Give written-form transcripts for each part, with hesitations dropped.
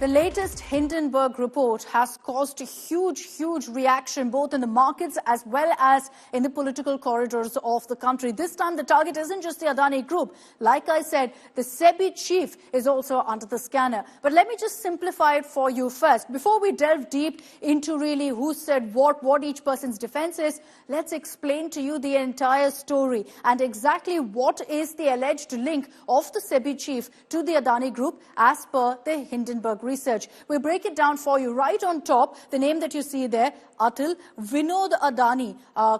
The latest Hindenburg report has caused a huge reaction both in the markets as well as in the political corridors of the country. This time the target isn't just the Adani group. Like I said, the SEBI chief is also under the scanner. But let me just simplify it for you first. Before we delve deep into really who said what each person's defense is, let's explain to you the entire story and exactly what is the alleged link of the SEBI chief to the Adani group as per the Hindenburg Research. We break it down for you. Right on top, the name that you see there, Atul Vinod Adani,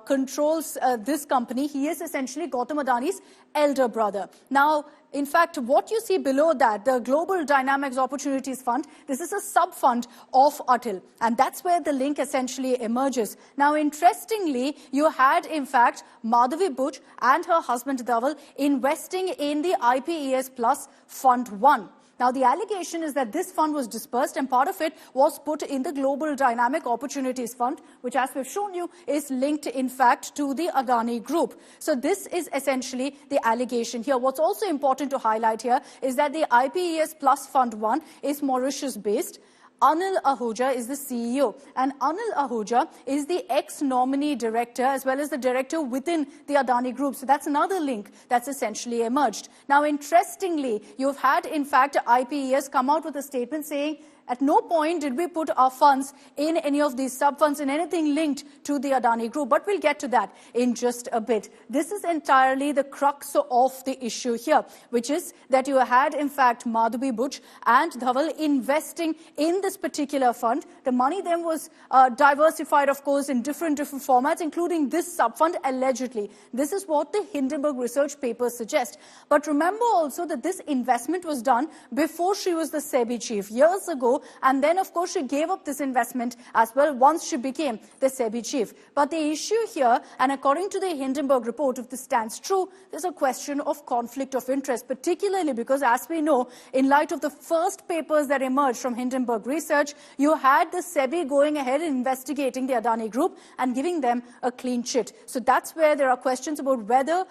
controls this company. He is essentially Gautam Adani's elder brother. Now, in fact, what you see below that, the Global Dynamics Opportunities Fund, this is a sub-fund of Atul. And that's where the link essentially emerges. Now, interestingly, you had, in fact, Madhabi Buch and her husband Dhaval investing in the IPES Plus Fund 1. Now, the allegation is that this fund was dispersed and part of it was put in the Global Dynamic Opportunities Fund, which, as we've shown you, is linked, in fact, to the Adani group. So this is essentially the allegation here. What's also important to highlight here is that the IPES Plus Fund 1 is Mauritius-based. Anil Ahuja is the CEO, and Anil Ahuja is the ex-nominee director as well as the director within the Adani group. So that's another link that's essentially emerged. Now, interestingly, you've had, in fact, IPES come out with a statement saying, at no point did we put our funds in any of these sub-funds in anything linked to the Adani group. But we'll get to that in just a bit. This is entirely the crux of the issue here, which is that you had, in fact, Madhabi Buch and Dhaval investing in this particular fund. The money then was diversified, of course, in different formats, including this sub-fund, allegedly. This is what the Hindenburg Research papers suggest. But remember also that this investment was done before she was the SEBI chief, years ago. And then, of course, she gave up this investment as well once she became the SEBI chief. But the issue here, and according to the Hindenburg report, if this stands true, there's a question of conflict of interest, particularly because, as we know, in light of the first papers that emerged from Hindenburg Research, you had the SEBI going ahead and investigating the Adani group and giving them a clean chit. So that's where there are questions about whether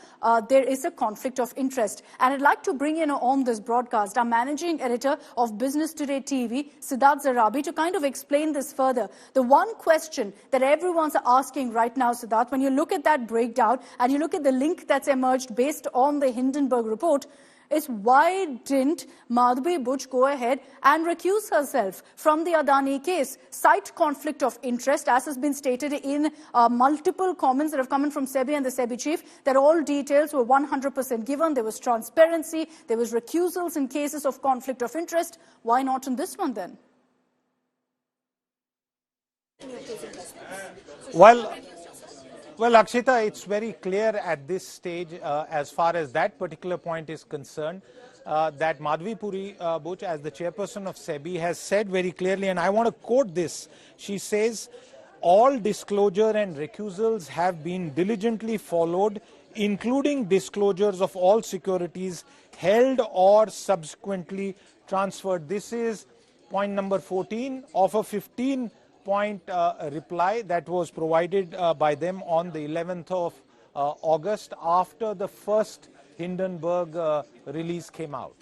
there is a conflict of interest. And I'd like to bring in on this broadcast our managing editor of Business Today TV, Siddharth Zarabi, to kind of explain this further. The one question that everyone's asking right now, Siddharth, when you look at that breakdown and you look at the link that's emerged based on the Hindenburg report, is why didn't Madhabi Buch go ahead and recuse herself from the Adani case? Cite conflict of interest, as has been stated in multiple comments that have come in from SEBI and the SEBI chief, that all details were 100% given. There was transparency. There was recusals in cases of conflict of interest. Why not in this one then? Well, Akshita, it's very clear at this stage, as far as that particular point is concerned, that Madhabi Buch, as the chairperson of SEBI, has said very clearly, and I want to quote this. She says, all disclosure and recusals have been diligently followed, including disclosures of all securities held or subsequently transferred. This is point number 14 of a 15-point reply that was provided by them on the 11th of August after the first Hindenburg release came out.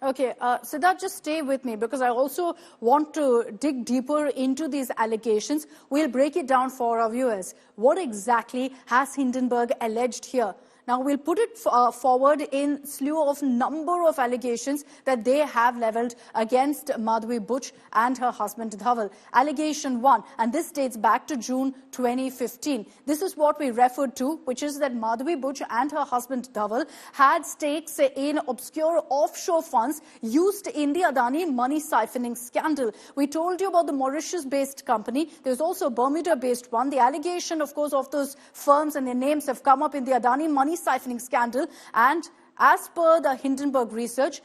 Okay, Siddharth, just stay with me because I also want to dig deeper into these allegations. We'll break it down for our viewers. What exactly has Hindenburg alleged here? Now, we'll put it forward in slew of number of allegations that they have leveled against Madhabi Buch and her husband Dhaval. Allegation 1, and this dates back to June 2015. This is what we referred to, which is that Madhabi Buch and her husband Dhaval had stakes in obscure offshore funds used in the Adani money siphoning scandal. We told you about the Mauritius-based company. There's also a Bermuda-based one. The allegation, of course, of those firms and their names have come up in the Adani money siphoning scandal, and as per the Hindenburg Research,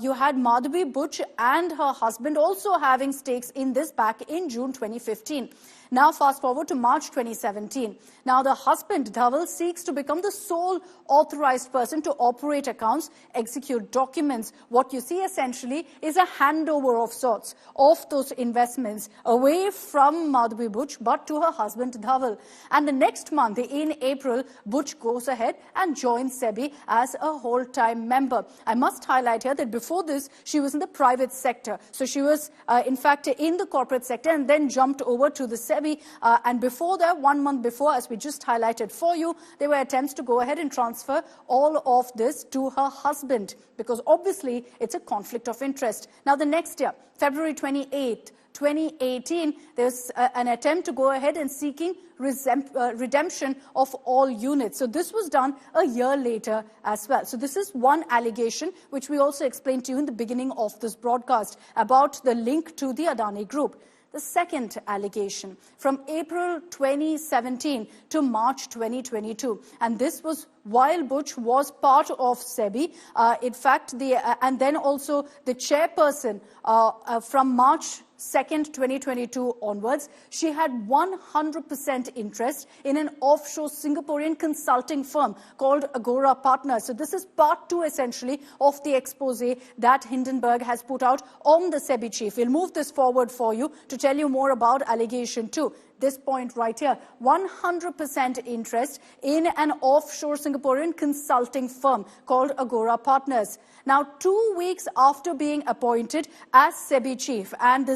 you had Madhabi Buch and her husband also having stakes in this back in June 2015. Now fast forward to March 2017. Now the husband, Dhaval, seeks to become the sole authorized person to operate accounts, execute documents. What you see essentially is a handover of sorts of those investments away from Madhabi Buch but to her husband, Dhaval. And the next month, in April, Buch goes ahead and joins SEBI as a whole-time member. I must highlight here here that before this, she was in the private sector. So she was, in fact, in the corporate sector and then jumped over to the SEBI. And before that, 1 month before, as we just highlighted for you, there were attempts to go ahead and transfer all of this to her husband, because obviously it's a conflict of interest. Now, the next year, February 28th, 2018, there's an attempt to go ahead and seeking redemption of all units. So this was done a year later as well. So this is one allegation which we also explained to you in the beginning of this broadcast about the link to the Adani Group. The second allegation from April 2017 to March 2022, and this was while Buch was part of SEBI. In fact, and then also the chairperson from March 2nd, 2022 onwards, she had 100% interest in an offshore Singaporean consulting firm called Agora Partners. So this is part 2, essentially, of the expose that Hindenburg has put out on the SEBI chief. We'll move this forward for you to tell you more about allegation 2. This point right here, 100% interest in an offshore Singaporean consulting firm called Agora Partners. Now, 2 weeks after being appointed as SEBI chief, and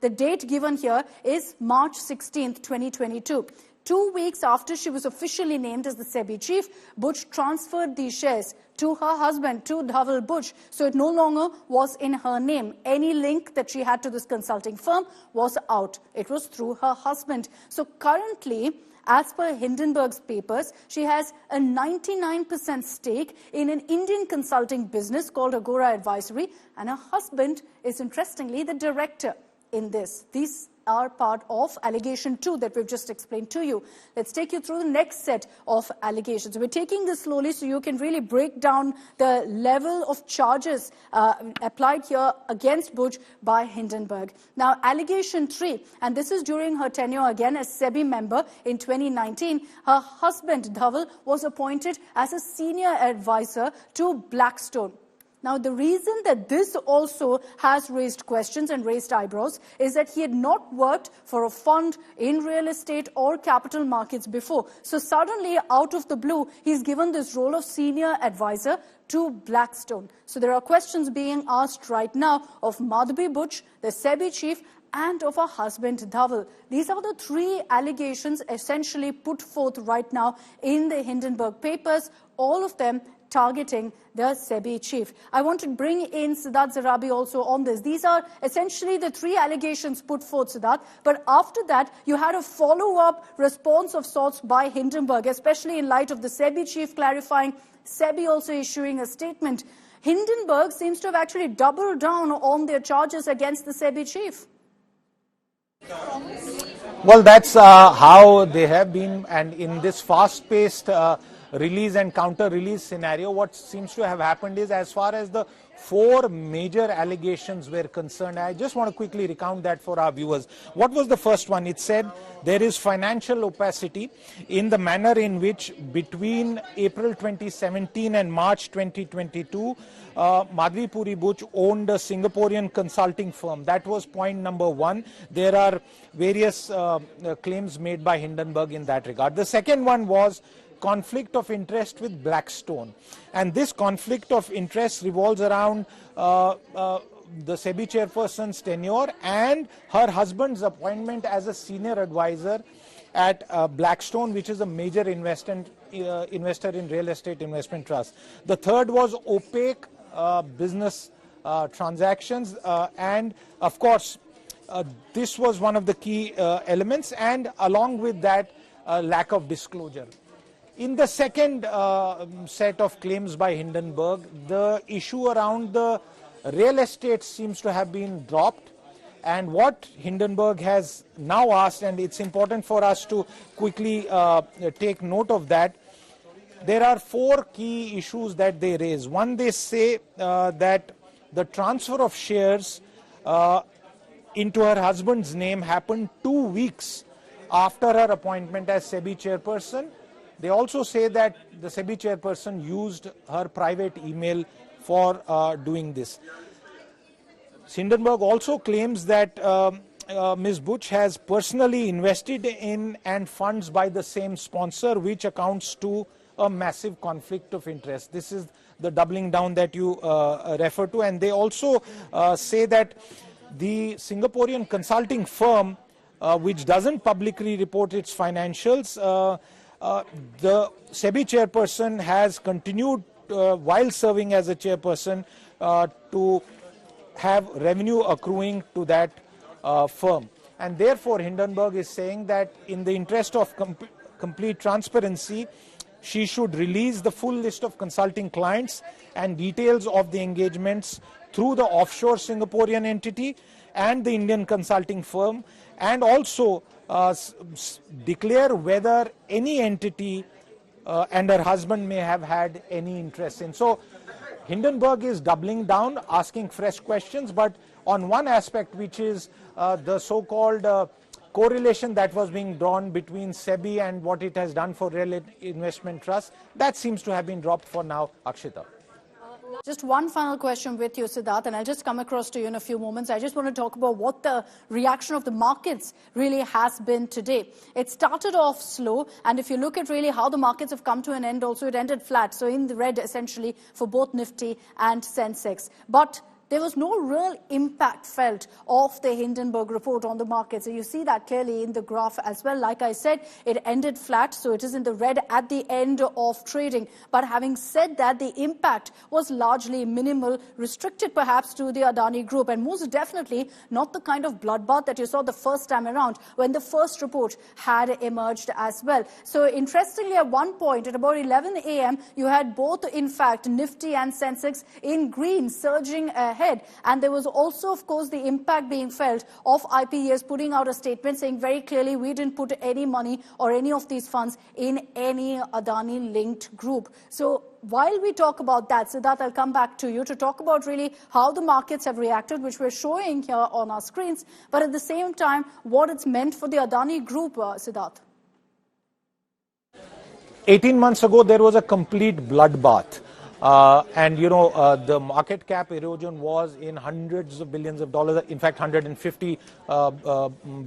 the date given here is March 16th, 2022. 2 weeks after she was officially named as the SEBI chief, Buch transferred these shares to her husband, to Dhaval Buch. So it no longer was in her name. Any link that she had to this consulting firm was out. It was through her husband. So currently, as per Hindenburg's papers, she has a 99% stake in an Indian consulting business called Agora Advisory, and her husband is, interestingly, the director in this. These are part of allegation 2 that we've just explained to you. Let's take you through the next set of allegations. We're taking this slowly so you can really break down the level of charges applied here against Buch by Hindenburg. Now, allegation 3, and this is during her tenure again as SEBI member in 2019, her husband, Dhaval, was appointed as a senior advisor to Blackstone. Now, the reason that this also has raised questions and raised eyebrows is that he had not worked for a fund in real estate or capital markets before. So suddenly, out of the blue, he's given this role of senior advisor to Blackstone. So there are questions being asked right now of Madhabi Buch, the SEBI chief, and of her husband, Dhaval. These are the 3 allegations essentially put forth right now in the Hindenburg papers, all of them targeting the SEBI chief. I want to bring in Siddharth Zarabi also on this. These are essentially the 3 allegations put forth, Siddharth. But after that, you had a follow-up response of sorts by Hindenburg, especially in light of the SEBI chief clarifying, SEBI also issuing a statement. Hindenburg seems to have actually doubled down on their charges against the SEBI chief. Well, that's how they have been, and in this fast-paced release and counter-release scenario, what seems to have happened is, as far as the 4 major allegations were concerned, I just want to quickly recount that for our viewers. What was the first one? It said there is financial opacity in the manner in which between April 2017 and March 2022, Madhabi Buch owned a Singaporean consulting firm. That was point number 1. There are various claims made by Hindenburg in that regard. The second one was conflict of interest with Blackstone, and this conflict of interest revolves around the SEBI chairperson's tenure and her husband's appointment as a senior advisor at Blackstone, which is a major investor in real estate investment trust. The third was opaque business transactions, and of course this was one of the key elements, and along with that lack of disclosure. In the second set of claims by Hindenburg, the issue around the real estate seems to have been dropped, and what Hindenburg has now asked, and it's important for us to quickly take note of that, there are 4 key issues that they raise. One, they say that the transfer of shares into her husband's name happened 2 weeks after her appointment as SEBI chairperson. They also say that the SEBI chairperson used her private email for doing this. Hindenburg also claims that Ms. Buch has personally invested in and funds by the same sponsor, which accounts to a massive conflict of interest. This is the doubling down that you refer to. And they also say that the Singaporean consulting firm, which doesn't publicly report its financials, the SEBI chairperson has continued while serving as a chairperson to have revenue accruing to that firm. And therefore, Hindenburg is saying that in the interest of complete transparency, she should release the full list of consulting clients and details of the engagements through the offshore Singaporean entity and the Indian consulting firm, and also declare whether any entity and her husband may have had any interest in. So Hindenburg is doubling down, asking fresh questions, but on one aspect, which is the so-called correlation that was being drawn between SEBI and what it has done for real investment trusts, that seems to have been dropped for now, Akshita. Just one final question with you, Siddharth, and I'll just come across to you in a few moments. I just want to talk about what the reaction of the markets really has been today. It started off slow, and if you look at really how the markets have come to an end also, it ended flat, so in the red essentially for both Nifty and Sensex. But there was no real impact felt of the Hindenburg report on the market. So you see that clearly in the graph as well. Like I said, it ended flat, so it is in the red at the end of trading. But having said that, the impact was largely minimal, restricted perhaps to the Adani Group, and most definitely not the kind of bloodbath that you saw the first time around when the first report had emerged as well. So interestingly, at one point, at about 11 a.m., you had both, in fact, Nifty and Sensex in green, surging ahead. And there was also, of course, the impact being felt of IPES putting out a statement saying very clearly we didn't put any money or any of these funds in any Adani-linked group. So while we talk about that, Siddharth, I'll come back to you to talk about really how the markets have reacted, which we're showing here on our screens, but at the same time, what it's meant for the Adani Group, Siddharth. 18 months ago, there was a complete bloodbath. And, you know, the market cap erosion was in hundreds of billions of dollars, in fact, $150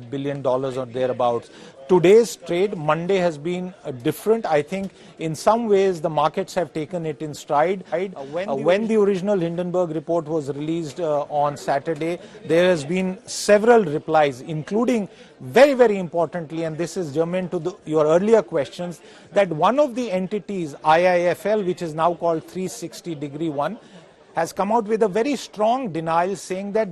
billion or thereabouts. Today's trade, Monday, has been different. I think in some ways the markets have taken it in stride. When the original Hindenburg report was released on Saturday, there has been several replies, including very, very importantly, and this is germane to your earlier questions, that one of the entities, IIFL, which is now called 360° 1, has come out with a very strong denial saying that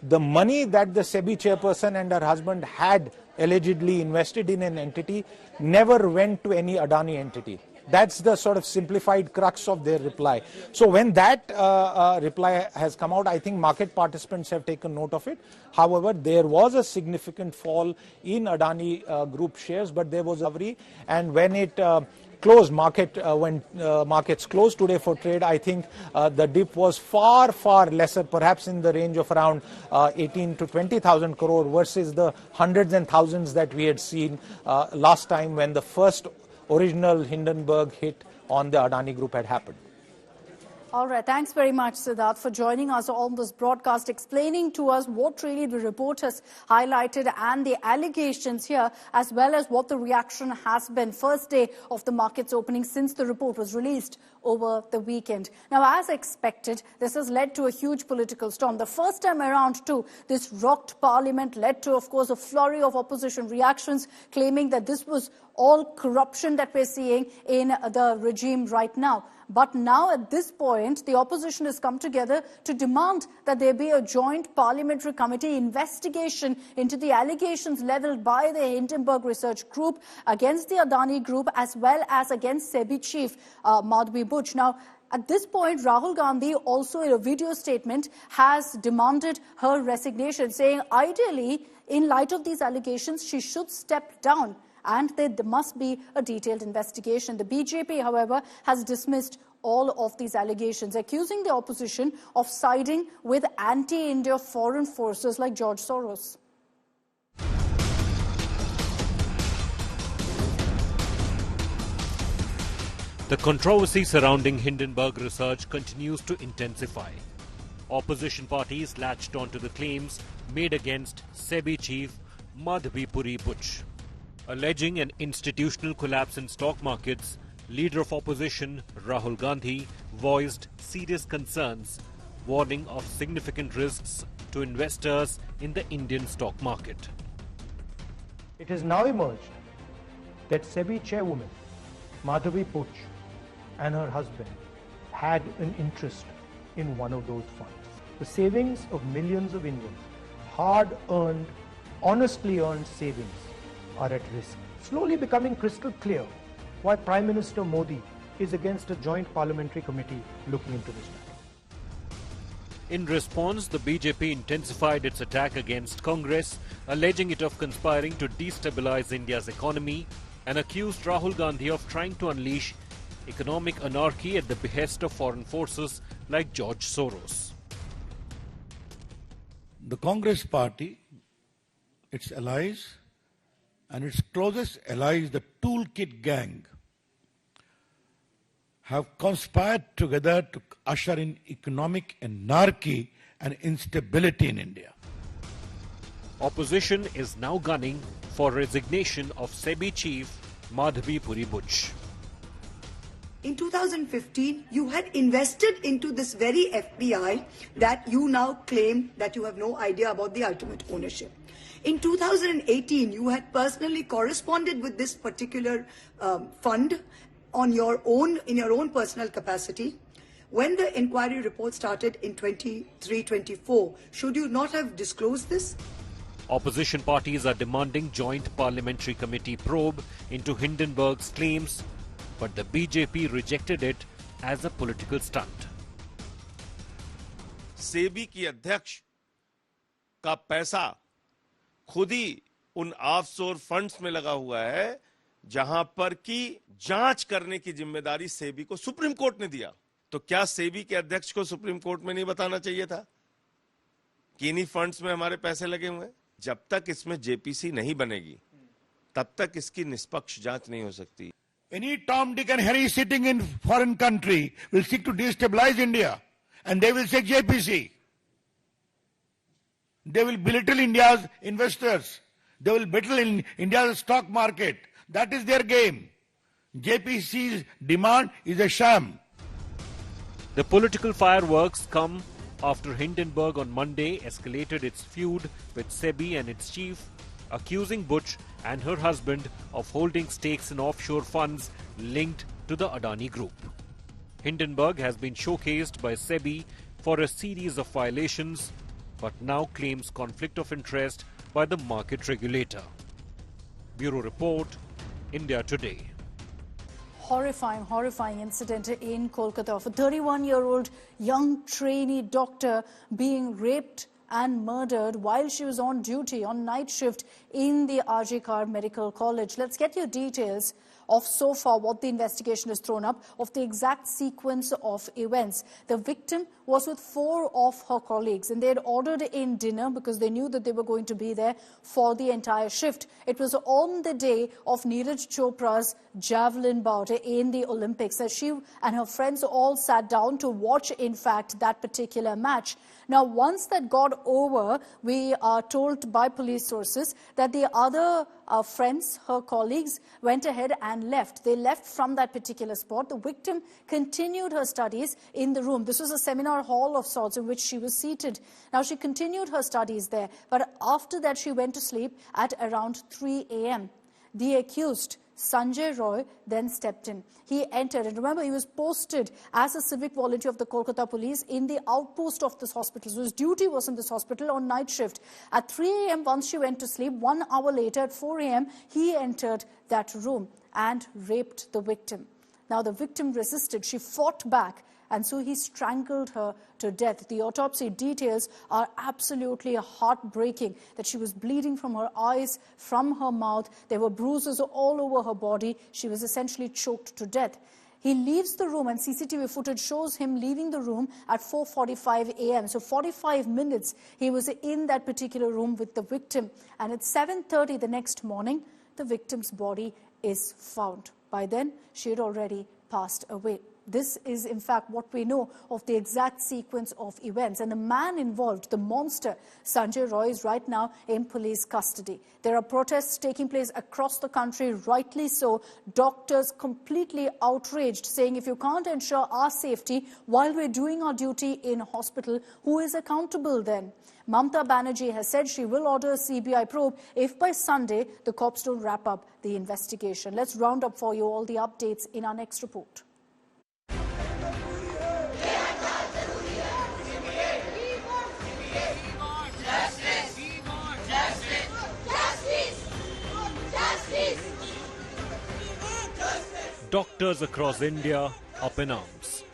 the money that the SEBI chairperson and her husband had allegedly invested in an entity never went to any Adani entity. That's the sort of simplified crux of their reply. So when that reply has come out, I think market participants have taken note of it. However, there was a significant fall in Adani Group shares, but there was a recovery. And when it closed, when markets closed today for trade, I think the dip was far, far lesser, perhaps in the range of around 18 to 20,000 crore versus the hundreds and thousands that we had seen last time when the first original Hindenburg hit on the Adani Group had happened. All right. Thanks very much, Siddharth, for joining us on this broadcast, explaining to us what really the report has highlighted and the allegations here, as well as what the reaction has been first day of the markets opening since the report was released over the weekend. Now, as expected, this has led to a huge political storm. The first time around, too, this rocked Parliament led to, of course, a flurry of opposition reactions, claiming that this was all corruption that we're seeing in the regime right now. But now, at this point, the opposition has come together to demand that there be a joint parliamentary committee investigation into the allegations leveled by the Hindenburg Research Group against the Adani Group, as well as against SEBI Chief Madhabi Buch. Now, at this point, Rahul Gandhi also in a video statement has demanded her resignation, saying ideally, in light of these allegations, she should step down and there must be a detailed investigation. The BJP, however, has dismissed all of these allegations, accusing the opposition of siding with anti-India foreign forces like George Soros. The controversy surrounding Hindenburg Research continues to intensify. Opposition parties latched onto the claims made against SEBI chief Madhabi Buch. Alleging an institutional collapse in stock markets, leader of opposition Rahul Gandhi voiced serious concerns, warning of significant risks to investors in the Indian stock market. It has now emerged that Sebi Chairwoman Madhabi Buch and her husband had an interest in one of those funds. The savings of millions of Indians, hard-earned, honestly earned savings, are at risk. Slowly becoming crystal clear why Prime Minister Modi is against a joint parliamentary committee looking into this matter. In response, the BJP intensified its attack against Congress, alleging it of conspiring to destabilize India's economy and accused Rahul Gandhi of trying to unleash economic anarchy at the behest of foreign forces like George Soros. The Congress party, its allies, and its closest allies, the Toolkit Gang, have conspired together to usher in economic anarchy and instability in India. Opposition is now gunning for resignation of SEBI chief Madhabi Buch. In 2015, you had invested into this very FBI that you now claim that you have no idea about the ultimate ownership. In 2018, you had personally corresponded with this particular fund on your own, in your own personal capacity. When the inquiry report started in 23-24, should you not have disclosed this? Opposition parties are demanding joint parliamentary committee probe into Hindenburg's claims, but the BJP rejected it as a political stunt. SEBI की अध्यक्ष का पैसा खुद ही उन offshore funds में लगा हुआ है, जहां पर की जांच करने की जिम्मेदारी सेबी को सुप्रीम कोर्ट ने दिया। तो क्या सेबी के अध्यक्ष को सुप्रीम कोर्ट में नहीं बताना चाहिए था कि इन्हीं फंड्स में हमारे पैसे लगे हुए हैं? जब तक इसमें जेपीसी नहीं बनेगी, तब तक इसकी निष्पक्ष जांच नहीं हो सकती। Any Tom, Dick and Harry sitting in foreign country will seek to destabilize India, and they will say JPC. They will belittle India's investors. They will belittle in India's stock market. That is their game. JPC's demand is a sham. The political fireworks come after Hindenburg on Monday escalated its feud with SEBI and its chief, accusing Buch and her husband of holding stakes in offshore funds linked to the Adani Group. Hindenburg has been showcased by SEBI for a series of violations, but now claims conflict of interest by the market regulator. Bureau Report, India Today. Horrifying incident in Kolkata of a 31-year-old young trainee doctor being raped and murdered while she was on duty on night shift in the RJ Kar Medical College. Let's get your details of so far what the investigation has thrown up, of the exact sequence of events. The victim was with 4 of her colleagues and they had ordered in dinner because they knew that they were going to be there for the entire shift. It was on the day of Neeraj Chopra's javelin bout in the Olympics as she and her friends all sat down to watch, in fact, that particular match. Now, once that got over, we are told by police sources that the other friends, her colleagues, went ahead and left. They left from that particular spot. The victim continued her studies in the room. This was a seminar hall of sorts in which she was seated. Now, she continued her studies there, but after that she went to sleep at around 3 a.m. The accused, Sanjay Roy, then stepped in. He entered, and remember, he was posted as a civic volunteer of the Kolkata police in the outpost of this hospital. So his duty was in this hospital on night shift. At 3 a.m., once she went to sleep, 1 hour later, at 4 a.m., he entered that room and raped the victim. Now, the victim resisted. She fought back, and so he strangled her to death. The autopsy details are absolutely heartbreaking, that she was bleeding from her eyes, from her mouth. There were bruises all over her body. She was essentially choked to death. He leaves the room, and CCTV footage shows him leaving the room at 4:45 a.m. So 45 minutes he was in that particular room with the victim. And at 7:30 the next morning, the victim's body is found. By then, she had already passed away. This is, in fact, what we know of the exact sequence of events. And the man involved, the monster, Sanjay Roy, is right now in police custody. There are protests taking place across the country, rightly so. Doctors completely outraged, saying if you can't ensure our safety while we're doing our duty in hospital, who is accountable then? Mamata Banerjee has said she will order a CBI probe if by Sunday the cops don't wrap up the investigation. Let's round up for you all the updates in our next report. Doctors across India up in arms.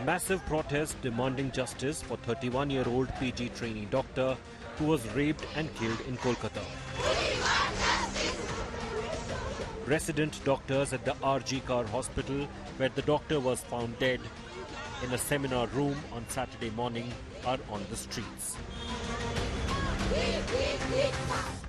Massive protest demanding justice for 31-year-old PG trainee doctor who was raped and killed in Kolkata. Resident doctors at the RG Car Hospital, where the doctor was found dead in a seminar room on Saturday morning, are on the streets.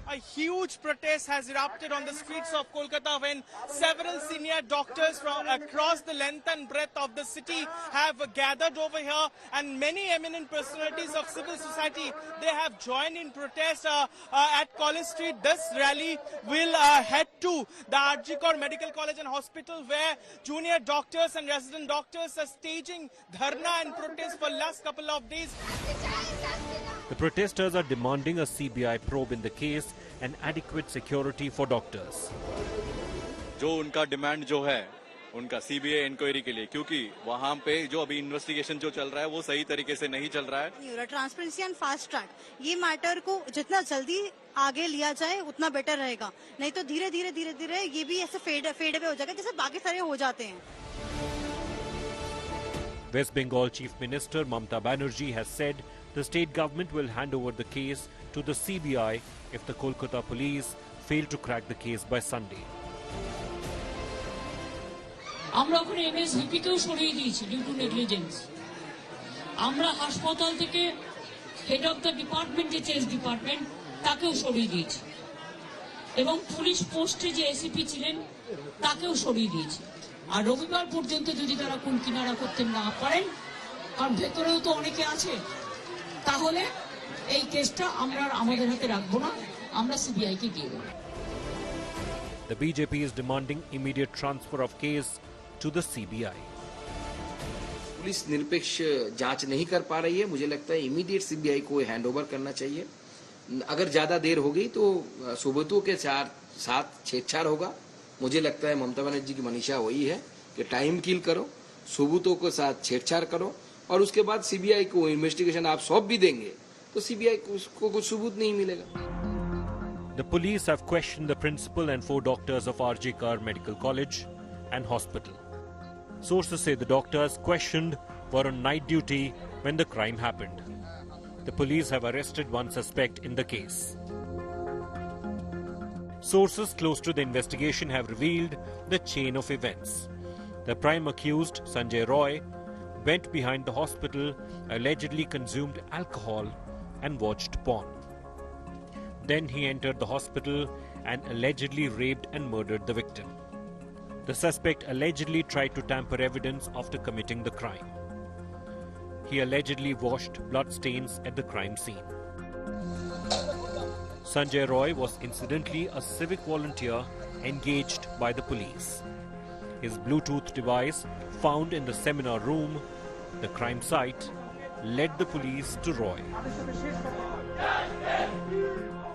A huge protest has erupted on the streets of Kolkata when several senior doctors from across the length and breadth of the city have gathered over here, and many eminent personalities of civil society, they have joined in protest at College Street. This rally will head to the RG Kar Medical College and Hospital, where junior doctors and resident doctors are staging dharna and protest for last couple of days. The protesters are demanding a CBI probe in the case and adequate security for doctors. जो उनका demand जो है उनका CBI inquiry के लिए, क्योंकि वहां पे जो अभी इन्वेस्टिगेशन जो चल रहा है वो सही तरीके से नहीं चल रहा है. ट्रांसपेरेंसी एंड फास्ट ट्रैक, ये मैटर को जितना जल्दी आगे लिया जाए उतना बेटर रहेगा, नहीं तो धीरे धीरे ये भी ऐसे फेड अवे हो जाएगा जैसे बाकी सारे हो जाते हैं. West Bengal Chief Minister Mamata Banerjee has said the state government will hand over the case to the CBI if the Kolkata police fail to crack the case by Sunday. আমরা ওখানে এমএসভিপি কেও সরিয়ে দিয়েছি due to negligence. আমরা হাসপাতাল থেকে head of the department যে chess department তাকেও সরিয়ে দিয়েছি এবং পুলিশ পোস্টে যে এসিপি ছিলেন তাকেও সরিয়ে দিয়েছি. আর রবিবার পর্যন্ত যদি তারা কোন কিনারা করতে না পারেন, কারণ ভেতরেও তো অনেকে আছে, তাহলে এই কেসটা আমরা আমাদের হাতে রাখবো না, আমরা সিবিআই কে দিয়ে দেব. The BJP is demanding immediate transfer of case to the CBI. Police निरपेक्ष जांच नहीं कर पा रही है. मुझे लगता है इमीडिएट सीबीआई को हैंडओवर करना चाहिए. अगर ज्यादा देर हो गई तो सुबुतों के साथ छेड़छाड़ होगा. मुझे लगता है ममता बनर्जी की मनीषा वही है कि टाइम किल करो, सुबुतों के साथ छेड़छाड़ करो, और उसके बाद सीबीआई को इन्वेस्टिगेशन आप सौंप भी देंगे तो सीबीआई को कुछ सबूत नहीं मिलेगा. The police have questioned the principal and 4 doctors of RG Kar Medical College and Hospital. Sources say the doctors questioned were on night duty when the crime happened. The police have arrested one suspect in the case. Sources close to the investigation have revealed the chain of events. The prime accused, Sanjay Roy, went behind the hospital, allegedly consumed alcohol and watched porn. Then he entered the hospital and allegedly raped and murdered the victim. The suspect allegedly tried to tamper evidence after committing the crime. He allegedly washed blood stains at the crime scene. Sanjay Roy was incidentally a civic volunteer engaged by the police. His Bluetooth device, found in the seminar room, the crime site, led the police to Roy.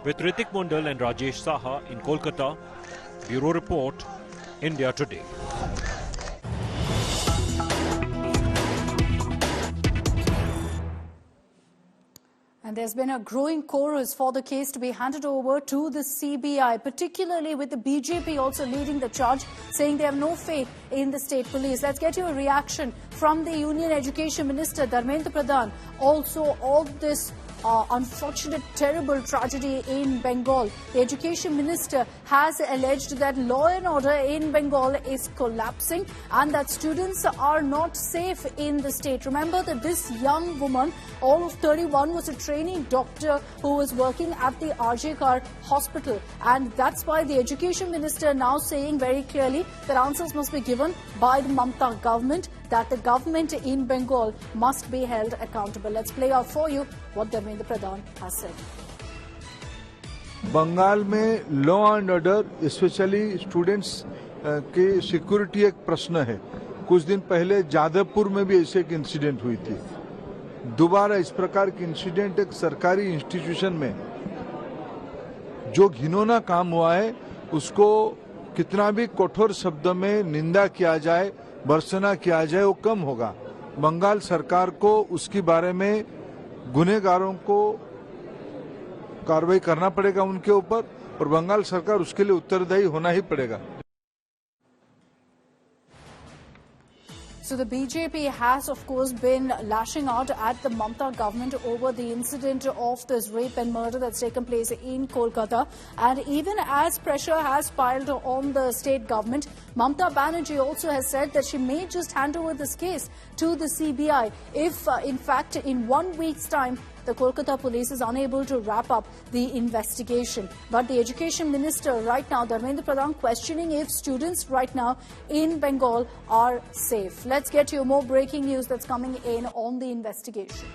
With Ritik Mondal and Rajesh Saha in Kolkata, Bureau Report, India Today. And there's been a growing chorus for the case to be handed over to the CBI, particularly with the BJP also leading the charge, saying they have no faith in the state police. Let's get you a reaction from the Union Education Minister, Dharmendra Pradhan. Also, all this unfortunate, terrible tragedy in Bengal. The Education Minister has alleged that law and order in Bengal is collapsing and that students are not safe in the state. Remember that this young woman, all of 31, was a trainee doctor who was working at the RJ Kar hospital, and that's why the Education Minister now saying very clearly that answers must be given by the Mamata government, that the government in Bengal must be held accountable. Let's play out for you what Dharmendra Pradhan has said. Bengal में law and order specially students के security एक प्रश्न है। कुछ दिन पहले जादवपुर में भी ऐसे एक इंसिडेंट हुई थी। दोबारा इस प्रकार की इंसिडेंट एक सरकारी इंस्टीट्यूशन में जो घिनौना काम हुआ है उसको कितना भी कठोर शब्द में निंदा किया जाए, भर्त्सना किया जाए, वो कम होगा। बंगाल सरकार को उसके बारे में गुनहगारों को कार्रवाई करना पड़ेगा उनके ऊपर, और बंगाल सरकार उसके लिए उत्तरदायी होना ही पड़ेगा। So the BJP has, of course, been lashing out at the Mamata government over the incident of this rape and murder that's taken place in Kolkata. And even as pressure has piled on the state government, Mamata Banerjee also has said that she may just hand over this case to the CBI if, in fact, in 1 week's time, the Kolkata police is unable to wrap up the investigation. But the Education Minister right now, Dharmendra Pradhan, questioning if students right now in Bengal are safe. Let's get you more breaking news that's coming in on the investigation.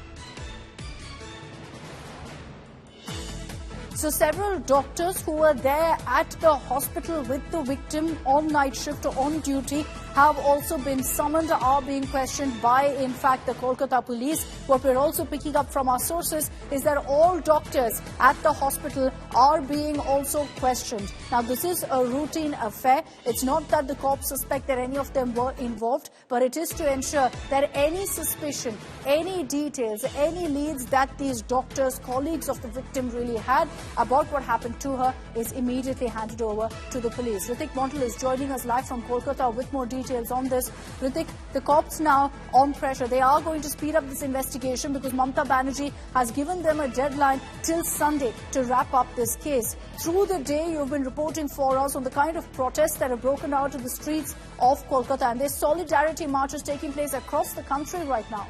So several doctors who were there at the hospital with the victim on night shift on duty have also been summoned, are being questioned by, in fact, the Kolkata police. What we're also picking up from our sources is that all doctors at the hospital are being also questioned. Now, this is a routine affair. It's not that the cops suspect that any of them were involved, but it is to ensure that any suspicion, any details, any leads that these doctors, colleagues of the victim really had about what happened to her is immediately handed over to the police. Ritik Montal is joining us live from Kolkata with more details on this. Ritik, the cops now on pressure. They are going to speed up this investigation because Mamata Banerjee has given them a deadline till Sunday to wrap up this case. Through the day, you've been reporting for us on the kind of protests that have broken out in the streets of Kolkata, and there's solidarity marches taking place across the country right now.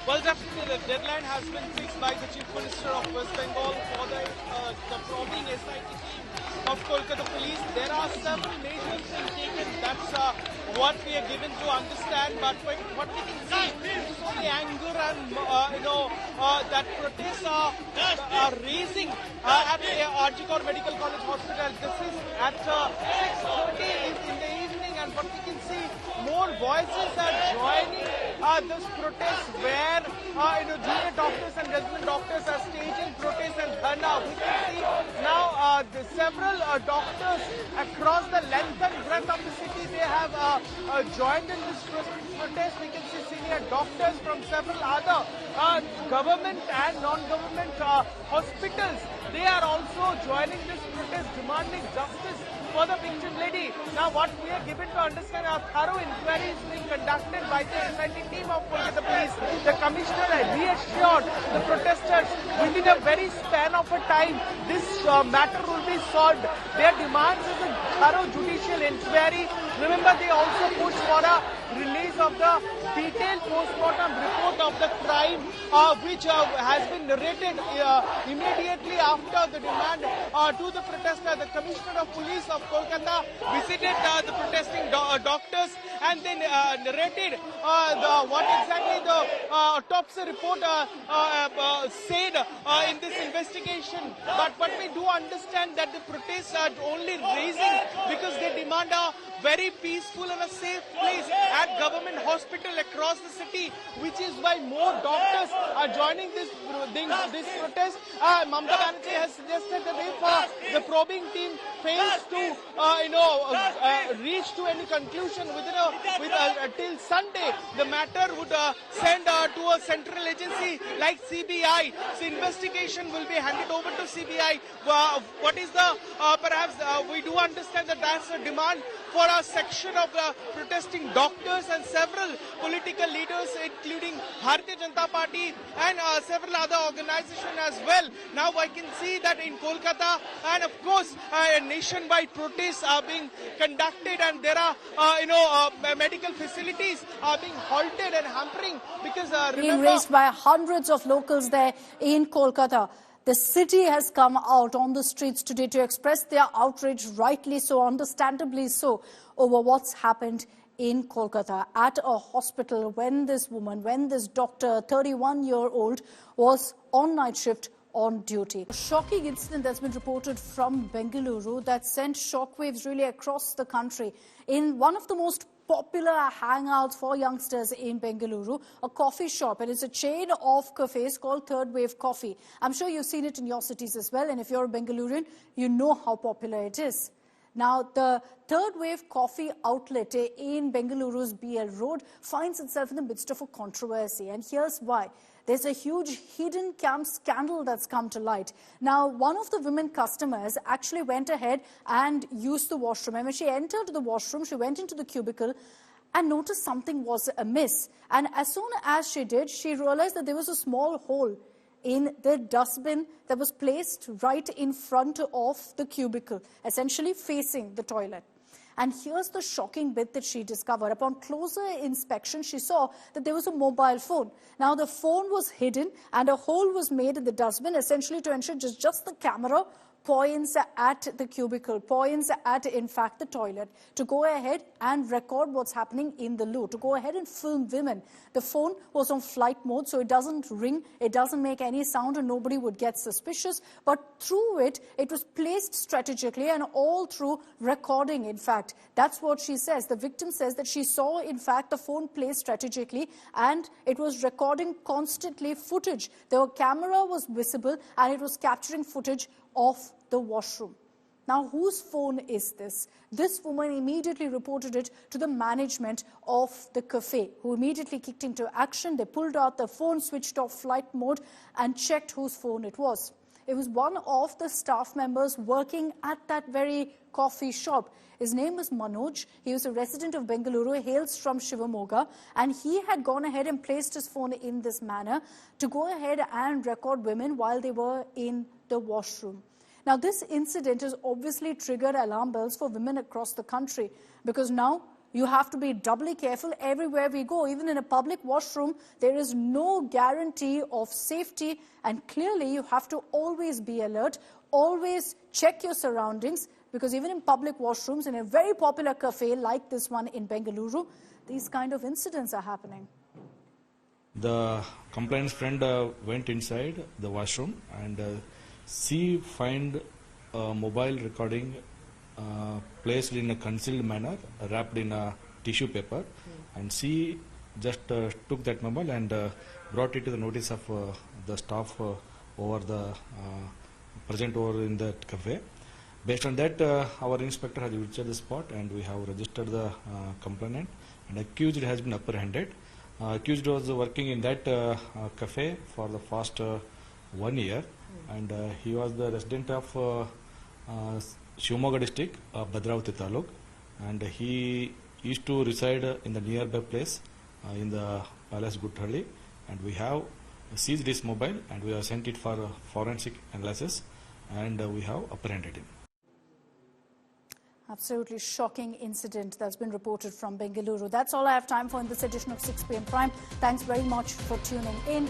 Well, definitely the deadline has been fixed by the Chief Minister of West Bengal for the probing SIT team of Kolkata Police. There are several measures being taken. That's what we are given to understand. But what we can see is the anger and that protests are raising at the RJ Kar Medical College Hospital. This is at 6:30 in the evening, and what we can see, more voices are joining this protest where junior doctors and resident doctors are staging protests and dharna. We can see now several doctors across the length and breadth of the city, they have joined in this protest. We can see senior doctors from several other government and non-government hospitals. They are also joining this protest, demanding justice for the victim lady. Now, what we are given to understand, a thorough inquiry is being conducted by the SIT team of Kolkata Police. The commissioner has reassured the protesters within a very span of a time, this matter will be solved. Their demands is a thorough judicial inquiry. Remember, they also pushed for a release of the detailed postmortem report of the crime, which has been narrated immediately after the demand to the protester. The Commissioner of Police of Kolkata visited the protesting doctors and then narrated what exactly the autopsy report said in this investigation. But we do understand that the protests are only raising because they demand a very peaceful and a safe place at government hospital across the city, which is why more doctors are joining this protest. Mamata Banerjee has suggested that if the probing team fails to reach to any conclusion till Sunday, the matter would send to a central agency like CBI. So investigation will be handed over to CBI. What is the perhaps we do understand that that's a demand for a section of protesting doctors and several political leaders, including Bharatiya Janata Party and several other organizations as well. Now I can see that in Kolkata, and of course nationwide protests are being conducted, and there are medical facilities are being halted and hampering because being raised by hundreds of locals there in Kolkata. The city has come out on the streets today to express their outrage, rightly so, understandably so, over what's happened in Kolkata at a hospital when this doctor, 31-year-old, was on night shift on duty. A shocking incident that's been reported from Bengaluru that sent shockwaves really across the country. In one of the most popular hangouts for youngsters in Bengaluru, a coffee shop, and it's a chain of cafes called Third Wave Coffee. I'm sure you've seen it in your cities as well, and if you're a Bengalurian, you know how popular it is. Now, the Third Wave Coffee outlet in Bengaluru's BL Road finds itself in the midst of a controversy, and here's why. There's a huge hidden cam scandal that's come to light. Now, one of the women customers actually went ahead and used the washroom. And when she entered the washroom, she went into the cubicle and noticed something was amiss. And as soon as she did, she realized that there was a small hole in the dustbin that was placed right in front of the cubicle, essentially facing the toilet. And here's the shocking bit that she discovered. Upon closer inspection, she saw that there was a mobile phone. Now, the phone was hidden and a hole was made in the dustbin, essentially to ensure just the camera points at the cubicle, points at, in fact, the toilet, to go ahead and record what's happening in the loo, to go ahead and film women. The phone was on flight mode, so it doesn't ring, it doesn't make any sound, and nobody would get suspicious. But through it, it was placed strategically and all through recording, in fact. That's what she says. The victim says that she saw, in fact, the phone placed strategically, and it was recording constantly footage. The camera was visible, and it was capturing footage of the washroom. Now, whose phone is this? This woman immediately reported it to the management of the cafe, who immediately kicked into action. They pulled out the phone, switched off flight mode, and checked whose phone it was. It was one of the staff members working at that very coffee shop. His name was Manoj. He was a resident of Bengaluru, hails from Shivamoga, and he had gone ahead and placed his phone in this manner to go ahead and record women while they were in the washroom. Now, this incident has obviously triggered alarm bells for women across the country, because now you have to be doubly careful everywhere we go. Even in a public washroom, there is no guarantee of safety, and clearly you have to always be alert, always check your surroundings, because even in public washrooms, in a very popular cafe like this one in Bengaluru, these kind of incidents are happening. The complainant's friend went inside the washroom and she found a mobile recording placed in a concealed manner, wrapped in a tissue paper, and she just took that mobile and brought it to the notice of the staff over the present over in the cafe. Based on that, our inspector has visited the spot and we have registered the complainant, and accused has been apprehended. Accused was working in that cafe for the past 1 year, and he was the resident of Shivamoga district, Bhadravati Taluk, and he used to reside in the nearby place in the Palace Guthalli, and we have seized his mobile and we have sent it for forensic analysis, and we have apprehended him. Absolutely shocking incident that's been reported from Bengaluru. That's all I have time for in this edition of 6 p.m. Prime. Thanks very much for tuning in.